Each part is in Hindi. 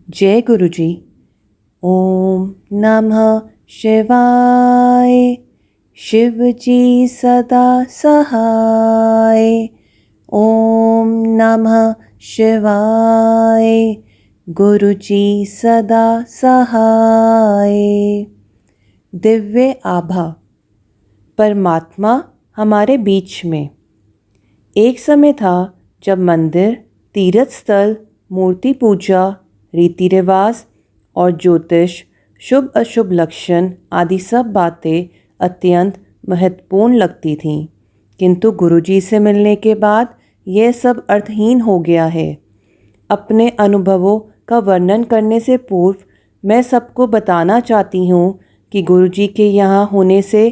जय गुरु जी। ओम नमः शिवाय। शिव जी सदा सहाय। ओम नमः शिवाय। गुरु जी सदा सहाय। दिव्य आभा। परमात्मा हमारे बीच में। एक समय था जब मंदिर, तीर्थ स्थल, मूर्ति पूजा, रीति रिवाज और ज्योतिष, शुभ अशुभ लक्षण आदि सब बातें अत्यंत महत्वपूर्ण लगती थीं। किंतु गुरुजी से मिलने के बाद यह सब अर्थहीन हो गया है। अपने अनुभवों का वर्णन करने से पूर्व मैं सबको बताना चाहती हूँ कि गुरुजी के यहाँ होने से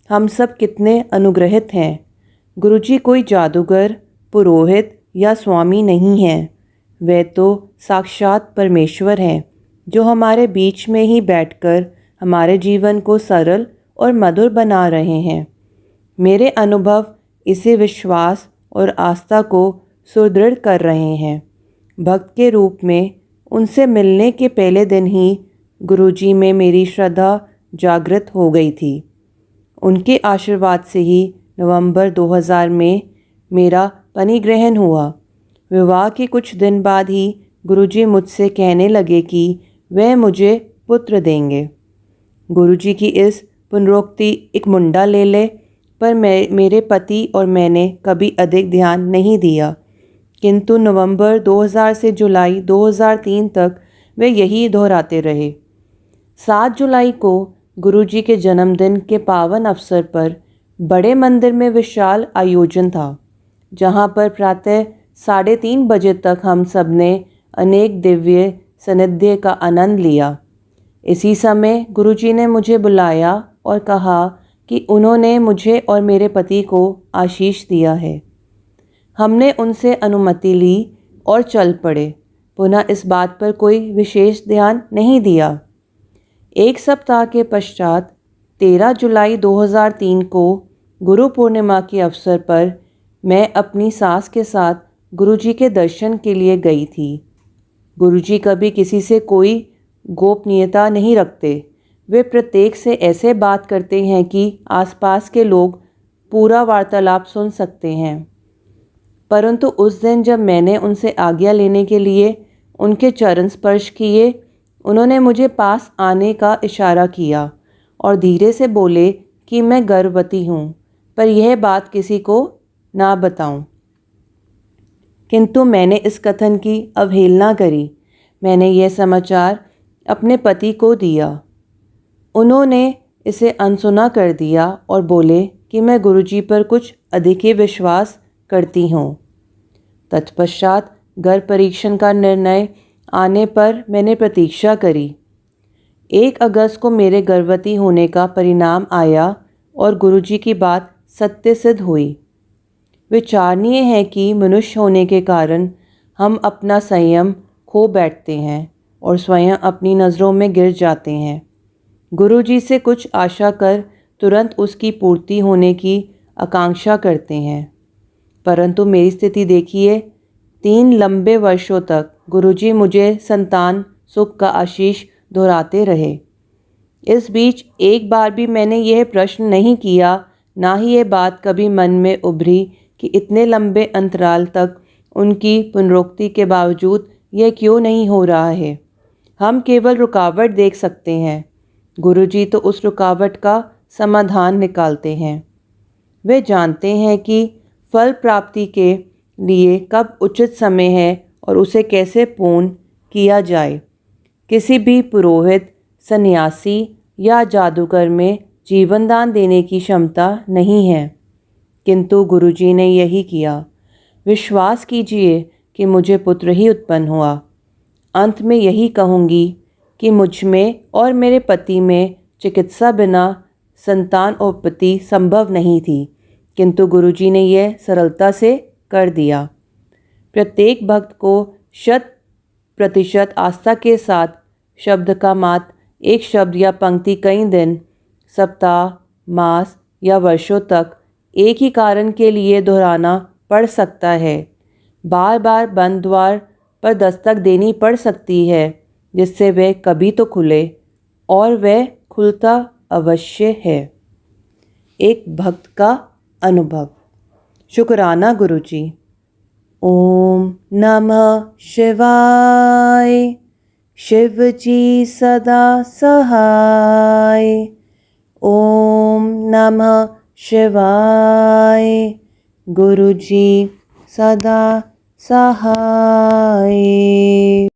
हम सब कितने अनुग्रहित हैं। गुरुजी कोई जादूगर, पुरोहित या स्वामी नहीं हैं। वे तो साक्षात परमेश्वर हैं, जो हमारे बीच में ही बैठकर हमारे जीवन को सरल और मधुर बना रहे हैं। मेरे अनुभव इसे विश्वास और आस्था को सुदृढ़ कर रहे हैं। भक्त के रूप में उनसे मिलने के पहले दिन ही गुरुजी में मेरी श्रद्धा जागृत हो गई थी। उनके आशीर्वाद से ही नवंबर 2000 में मेरा परिग्रहण हुआ। विवाह के कुछ दिन बाद ही गुरुजी मुझसे कहने लगे कि वह मुझे पुत्र देंगे। गुरुजी की इस पुनरोक्ति एक मुंडा ले ले, पर मेरे पति और मैंने कभी अधिक ध्यान नहीं दिया। किंतु नवंबर 2000 से जुलाई 2003 तक वे यही दोहराते रहे। 7 जुलाई को गुरुजी के जन्मदिन के पावन अवसर पर बड़े मंदिर में विशाल आयोजन था, जहां पर प्रातः 3:30 बजे तक हम सब ने अनेक दिव्य सानिध्य का आनंद लिया। इसी समय गुरुजी ने मुझे बुलाया और कहा कि उन्होंने मुझे और मेरे पति को आशीष दिया है। हमने उनसे अनुमति ली और चल पड़े। पुनः इस बात पर कोई विशेष ध्यान नहीं दिया। एक सप्ताह के पश्चात 13 जुलाई 2003 को गुरु पूर्णिमा के अवसर पर मैं अपनी सास के साथ गुरुजी के दर्शन के लिए गई थी। गुरुजी कभी किसी से कोई गोपनीयता नहीं रखते। वे प्रत्येक से ऐसे बात करते हैं कि आसपास के लोग पूरा वार्तालाप सुन सकते हैं। परंतु उस दिन जब मैंने उनसे आज्ञा लेने के लिए उनके चरण स्पर्श किए, उन्होंने मुझे पास आने का इशारा किया और धीरे से बोले कि मैं गर्भवती हूँ, पर यह बात किसी को ना बताऊं। किंतु मैंने इस कथन की अवहेलना करी। मैंने यह समाचार अपने पति को दिया। उन्होंने इसे अनसुना कर दिया और बोले कि मैं गुरुजी पर कुछ अधिक ही विश्वास करती हूँ। तत्पश्चात गर्भ परीक्षण का निर्णय आने पर मैंने प्रतीक्षा करी। 1 अगस्त को मेरे गर्भवती होने का परिणाम आया और गुरुजी की बात सत्य सिद्ध हुई। विचारणीय है कि मनुष्य होने के कारण हम अपना संयम खो बैठते हैं और स्वयं अपनी नज़रों में गिर जाते हैं। गुरुजी से कुछ आशा कर तुरंत उसकी पूर्ति होने की आकांक्षा करते हैं। परंतु मेरी स्थिति देखिए, 3 लंबे वर्षों तक गुरुजी मुझे संतान सुख का आशीष दोहराते रहे। इस बीच एक बार भी मैंने यह प्रश्न नहीं किया, ना ही यह बात कभी मन में उभरी कि इतने लंबे अंतराल तक उनकी पुनरोक्ति के बावजूद यह क्यों नहीं हो रहा है। हम केवल रुकावट देख सकते हैं, गुरुजी तो उस रुकावट का समाधान निकालते हैं। वे जानते हैं कि फल प्राप्ति के लिए कब उचित समय है और उसे कैसे पूर्ण किया जाए। किसी भी पुरोहित, सन्यासी या जादूगर में जीवनदान देने की क्षमता नहीं है, किंतु गुरुजी ने यही किया। विश्वास कीजिए कि मुझे पुत्र ही उत्पन्न हुआ। अंत में यही कहूँगी कि मुझ में और मेरे पति में चिकित्सा बिना संतान उत्पत्ति संभव नहीं थी, किंतु गुरुजी ने यह सरलता से कर दिया। प्रत्येक भक्त को 100% आस्था के साथ शब्द का मात्र एक शब्द या पंक्ति कई दिन, सप्ताह, मास या वर्षों तक एक ही कारण के लिए दोहराना पड़ सकता है। बार बार बंद द्वार पर दस्तक देनी पड़ सकती है, जिससे वह कभी तो खुले और वह खुलता अवश्य है। एक भक्त का अनुभव। शुक्राना गुरुजी। ओम नमः शिवाय। शिव जी सदा सहाय। ओम नमः शिवाय। गुरुजी सदा सहाय।